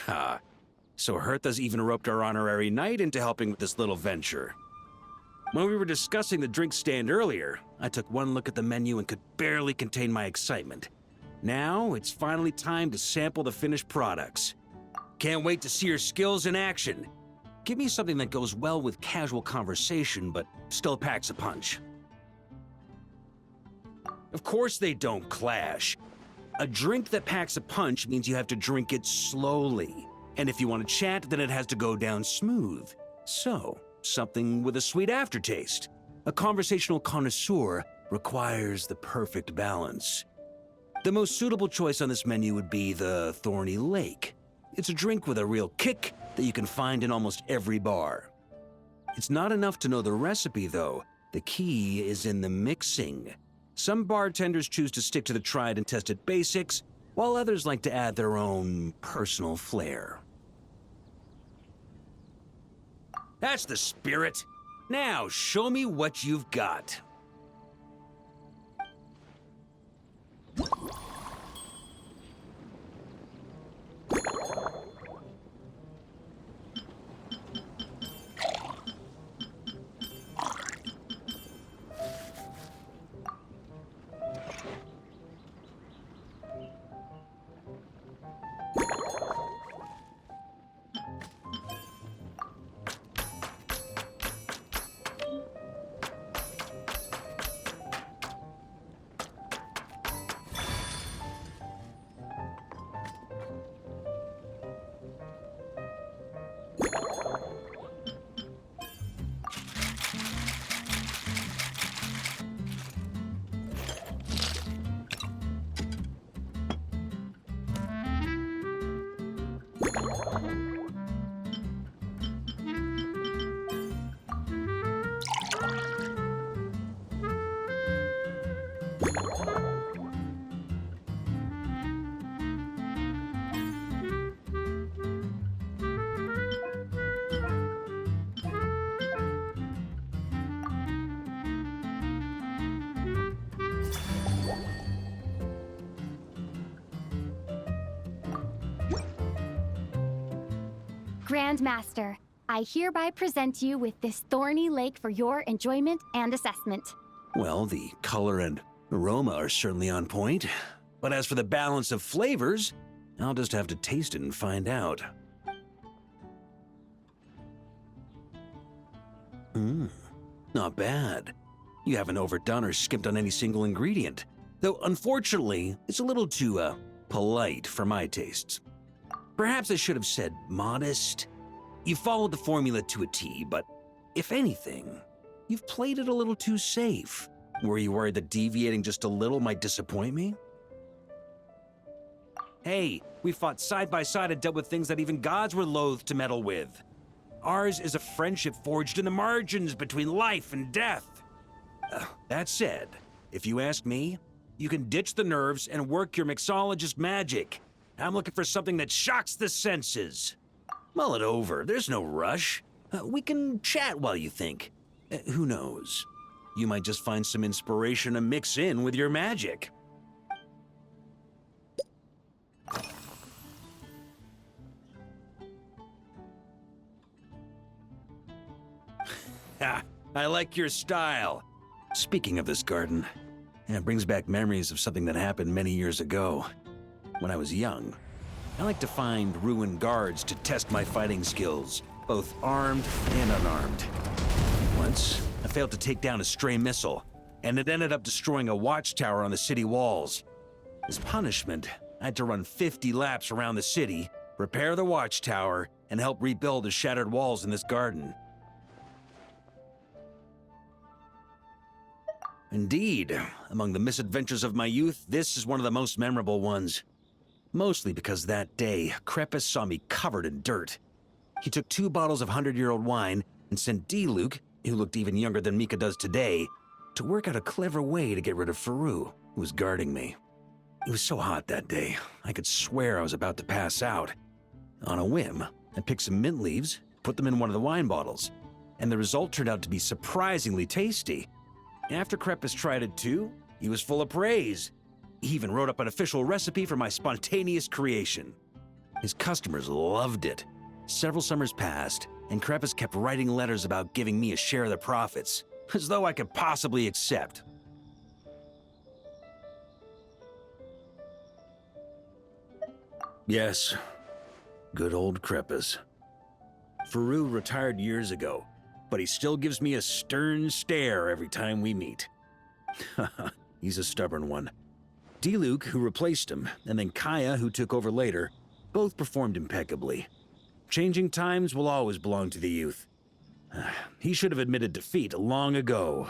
Ha. So Hertha's even roped our honorary knight into helping with this little venture. When we were discussing the drink stand earlier, I took one look at the menu and could barely contain my excitement. Now, it's finally time to sample the finished products. Can't wait to see your skills in action. Give me something that goes well with casual conversation, but still packs a punch. Of course they don't clash. A drink that packs a punch means you have to drink it slowly. And if you want to chat, then it has to go down smooth. So, something with a sweet aftertaste. A conversational connoisseur requires the perfect balance. The most suitable choice on this menu would be the Thorny Lake. It's a drink with a real kick that you can find in almost every bar. It's not enough to know the recipe, though. The key is in the mixing. Some bartenders choose to stick to the tried and tested basics, while others like to add their own personal flair. That's the spirit. Now, show me what you've got. Grandmaster, I hereby present you with this Thorny Lake for your enjoyment and assessment. Well, the color and aroma are certainly on point. But as for the balance of flavors, I'll just have to taste it and find out. Not bad. You haven't overdone or skimped on any single ingredient. Though, unfortunately, it's a little too, polite for my tastes. Perhaps I should have said modest. You followed the formula to a T, but if anything, you've played it a little too safe. Were you worried that deviating just a little might disappoint me? Hey, we fought side by side and dealt with things that even gods were loath to meddle with. Ours is a friendship forged in the margins between life and death. That said, if you ask me, you can ditch the nerves and work your mixologist magic. I'm looking for something that shocks the senses. Mull it over, there's no rush. We can chat while you think. Who knows? You might just find some inspiration to mix in with your magic. Ha! I like your style. Speaking of this garden, it brings back memories of something that happened many years ago. When I was young, I like to find ruined guards to test my fighting skills, both armed and unarmed. Once, I failed to take down a stray missile, and it ended up destroying a watchtower on the city walls. As punishment, I had to run 50 laps around the city, repair the watchtower, and help rebuild the shattered walls in this garden. Indeed, among the misadventures of my youth, this is one of the most memorable ones. Mostly because that day, Crepus saw me covered in dirt. He took 2 bottles of 100-year-old wine and sent D-Luke, who looked even younger than Mika does today, to work out a clever way to get rid of Faru, who was guarding me. It was so hot that day, I could swear I was about to pass out. On a whim, I picked some mint leaves, put them in one of the wine bottles, and the result turned out to be surprisingly tasty. After Crepus tried it too, he was full of praise. He even wrote up an official recipe for my spontaneous creation. His customers loved it. Several summers passed, and Kreppes kept writing letters about giving me a share of the profits, as though I could possibly accept. Yes, good old Kreppes. Faru retired years ago, but he still gives me a stern stare every time we meet. He's a stubborn one. Diluc, who replaced him, and then Kaya, who took over later, both performed impeccably. Changing times will always belong to the youth. He should have admitted defeat long ago.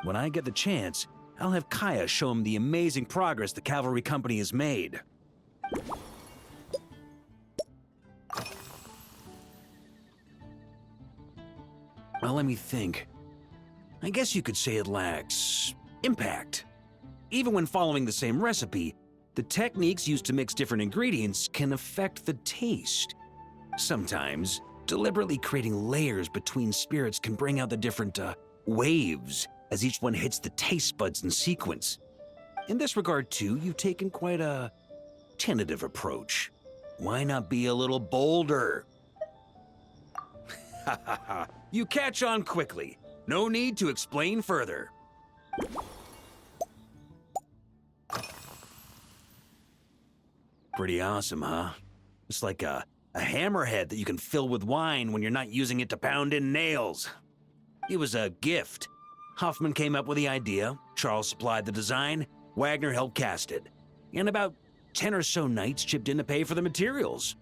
When I get the chance, I'll have Kaya show him the amazing progress the Cavalry Company has made. Well, let me think. I guess you could say it lacks impact. Even when following the same recipe, the techniques used to mix different ingredients can affect the taste. Sometimes, deliberately creating layers between spirits can bring out the different waves as each one hits the taste buds in sequence. In this regard, too, you've taken quite a tentative approach. Why not be a little bolder? Ha ha ha. You catch on quickly. No need to explain further. Pretty awesome, huh? It's like a hammerhead that you can fill with wine when you're not using it to pound in nails. It was a gift. Hoffman came up with the idea, Charles supplied the design, Wagner helped cast it. And about 10 or so knights chipped in to pay for the materials.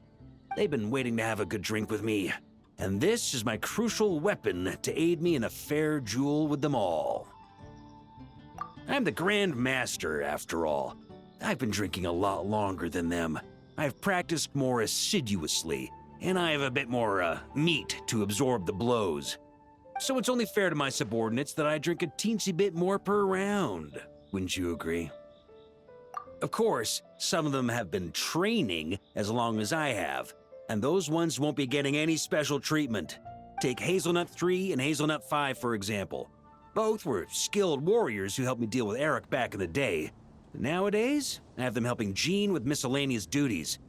They've been waiting to have a good drink with me. And this is my crucial weapon to aid me in a fair duel with them all. I'm the Grand Master, after all. I've been drinking a lot longer than them. I've practiced more assiduously, and I have a bit more, meat to absorb the blows. So it's only fair to my subordinates that I drink a teensy bit more per round. Wouldn't you agree? Of course, some of them have been training as long as I have, and those ones won't be getting any special treatment. Take Hazelnut 3 and Hazelnut 5, for example. Both were skilled warriors who helped me deal with Eric back in the day. Nowadays, I have them helping Jean with miscellaneous duties.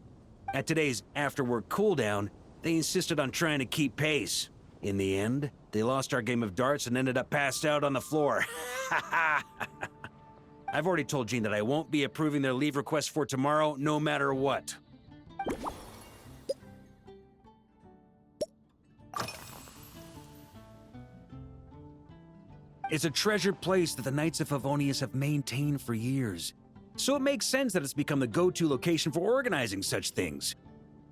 At today's after-work cooldown, they insisted on trying to keep pace. In the end, they lost our game of darts and ended up passed out on the floor. I've already told Jean that I won't be approving their leave request for tomorrow, no matter what. It's a treasured place that the Knights of Favonius have maintained for years. So it makes sense that it's become the go-to location for organizing such things.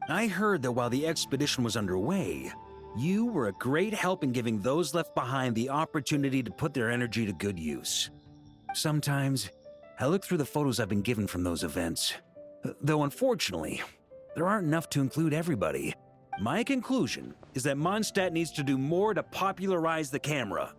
I heard that while the expedition was underway, you were a great help in giving those left behind the opportunity to put their energy to good use. Sometimes, I look through the photos I've been given from those events. Though unfortunately, there aren't enough to include everybody. My conclusion is that Mondstadt needs to do more to popularize the camera.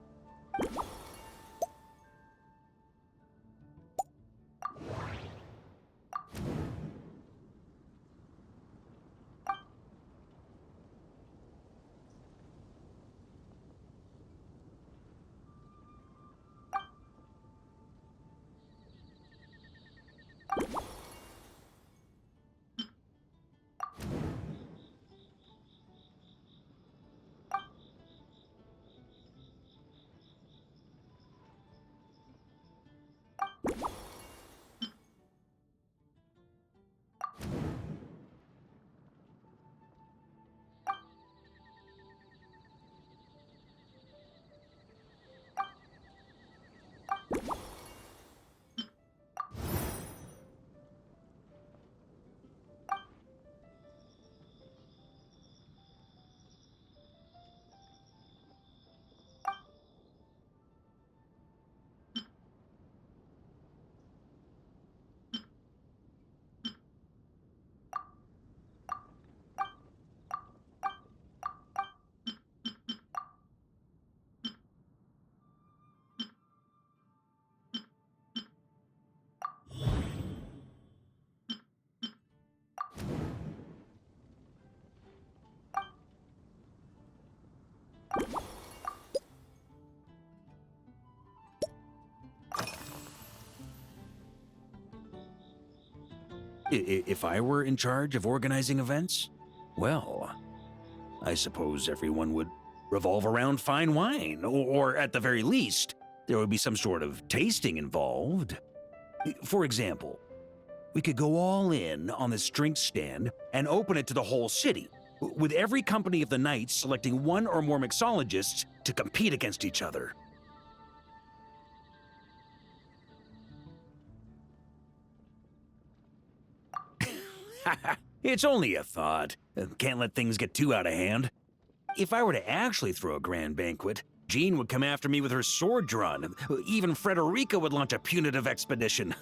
If I were in charge of organizing events, well, I suppose everyone would revolve around fine wine, or at the very least, there would be some sort of tasting involved. For example, we could go all in on this drink stand and open it to the whole city, with every company of the night selecting one or more mixologists to compete against each other. It's only a thought. Can't let things get too out of hand. If I were to actually throw a grand banquet, Jean would come after me with her sword drawn. Even Frederica would launch a punitive expedition.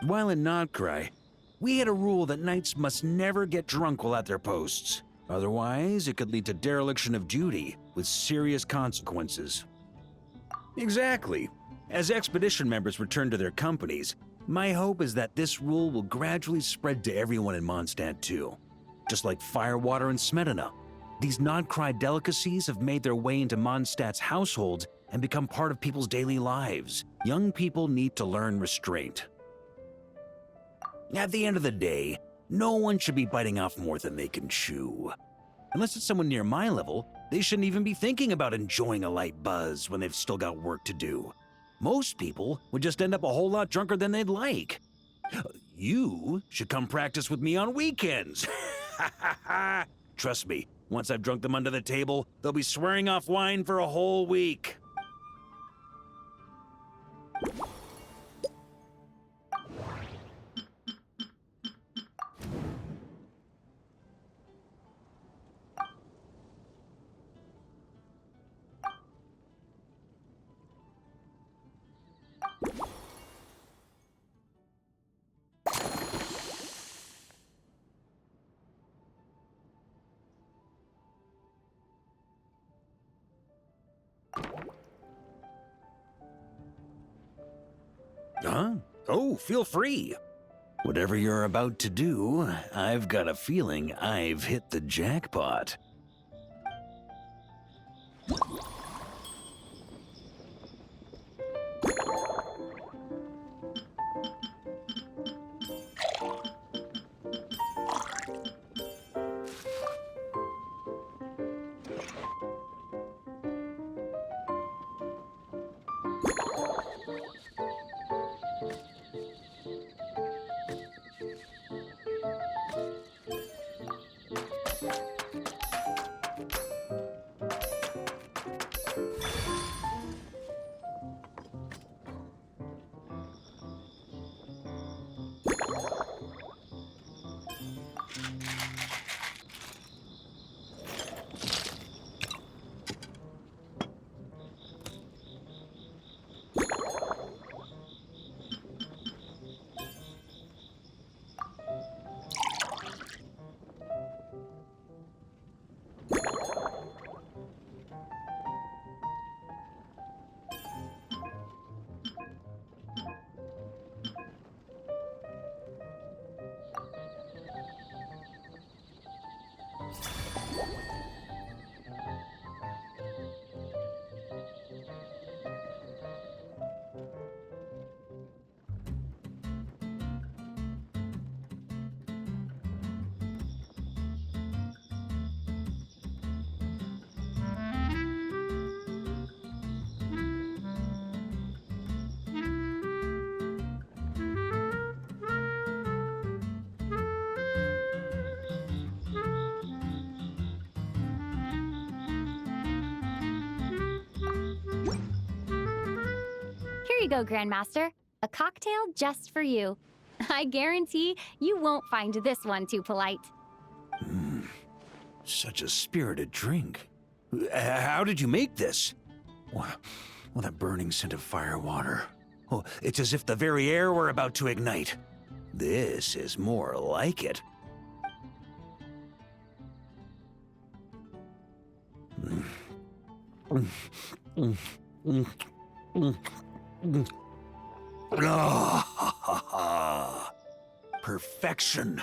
While in Notcry, we had a rule that knights must never get drunk while at their posts. Otherwise, it could lead to dereliction of duty, with serious consequences. Exactly. As expedition members return to their companies, my hope is that this rule will gradually spread to everyone in Mondstadt too. Just like firewater and Smedina, these Notcry delicacies have made their way into Mondstadt's households and become part of people's daily lives. Young people need to learn restraint. At the end of the day, no one should be biting off more than they can chew. Unless it's someone near my level, they shouldn't even be thinking about enjoying a light buzz when they've still got work to do. Most people would just end up a whole lot drunker than they'd like. You should come practice with me on weekends. Trust me, once I've drunk them under the table, they'll be swearing off wine for a whole week. Huh? Oh, feel free. Whatever you're about to do, I've got a feeling I've hit the jackpot. Here you go, Grandmaster. A cocktail just for you. I guarantee you won't find this one too polite. Such a spirited drink. How did you make this? Well, that burning scent of firewater. Oh, it's as if the very air were about to ignite. This is more like it. Perfection.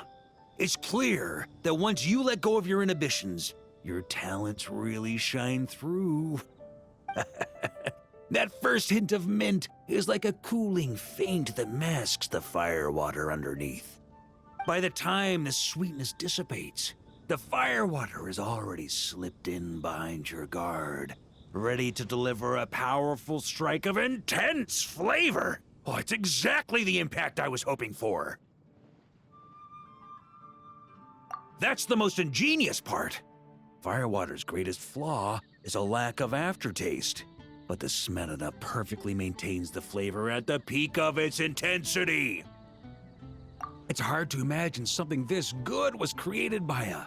It's clear that once you let go of your inhibitions, your talents really shine through. That first hint of mint is like a cooling feint that masks the firewater underneath. By the time the sweetness dissipates, the firewater is already slipped in behind your guard, ready to deliver a powerful strike of intense flavor. Oh, it's exactly the impact I was hoping for. That's the most ingenious part. Firewater's greatest flaw is a lack of aftertaste, but the Smetana perfectly maintains the flavor at the peak of its intensity. It's hard to imagine something this good was created by a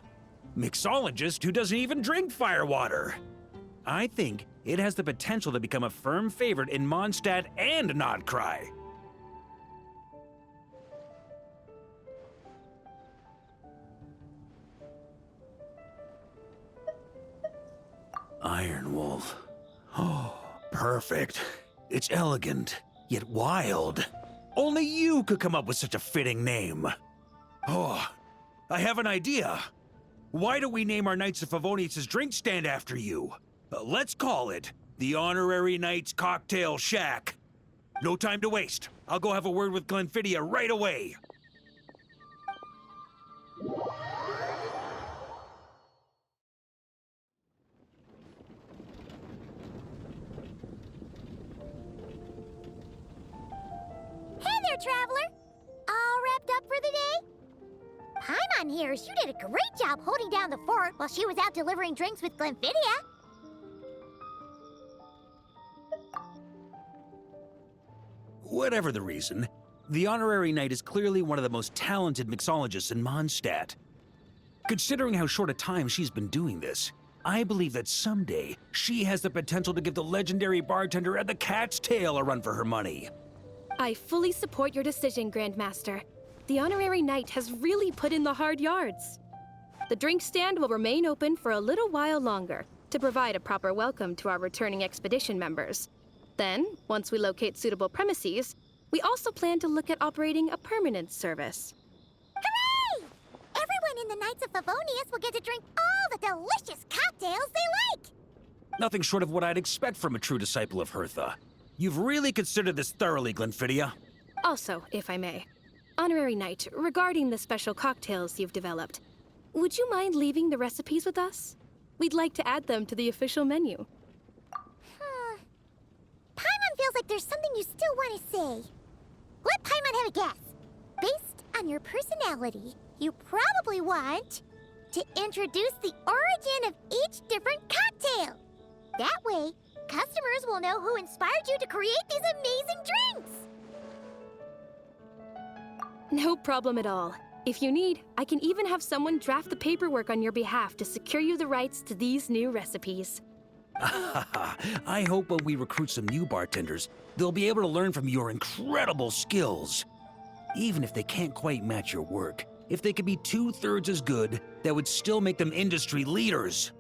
mixologist who doesn't even drink firewater. I think it has the potential to become a firm favorite in Mondstadt and Nodcry. Iron Wolf. Oh, perfect. It's elegant, yet wild. Only you could come up with such a fitting name. Oh, I have an idea. Why don't we name our Knights of Favonius' drink stand after you? Let's call it the Honorary Knights Cocktail Shack. No time to waste. I'll go have a word with Glenfiddia right away. Hey there, traveler! All wrapped up for the day? Paimon hears you did a great job holding down the fort while she was out delivering drinks with Glenfiddia. Whatever the reason, the Honorary Knight is clearly one of the most talented mixologists in Mondstadt. Considering how short a time she's been doing this, I believe that someday she has the potential to give the legendary bartender at the Cat's Tail a run for her money. I fully support your decision, Grandmaster. The Honorary Knight has really put in the hard yards. The drink stand will remain open for a little while longer to provide a proper welcome to our returning expedition members. Then, once we locate suitable premises, we also plan to look at operating a permanent service. Hooray! Everyone in the Knights of Favonius will get to drink all the delicious cocktails they like! Nothing short of what I'd expect from a true disciple of Hertha. You've really considered this thoroughly, Glenfiddia. Also, if I may, Honorary Knight, regarding the special cocktails you've developed, would you mind leaving the recipes with us? We'd like to add them to the official menu. Paimon feels like there's something you still want to say. Let Paimon have a guess. Based on your personality, you probably want to introduce the origin of each different cocktail. That way, customers will know who inspired you to create these amazing drinks. No problem at all. If you need, I can even have someone draft the paperwork on your behalf to secure you the rights to these new recipes. I hope when we recruit some new bartenders, they'll be able to learn from your incredible skills. Even if they can't quite match your work, if they could be 2/3 as good, that would still make them industry leaders.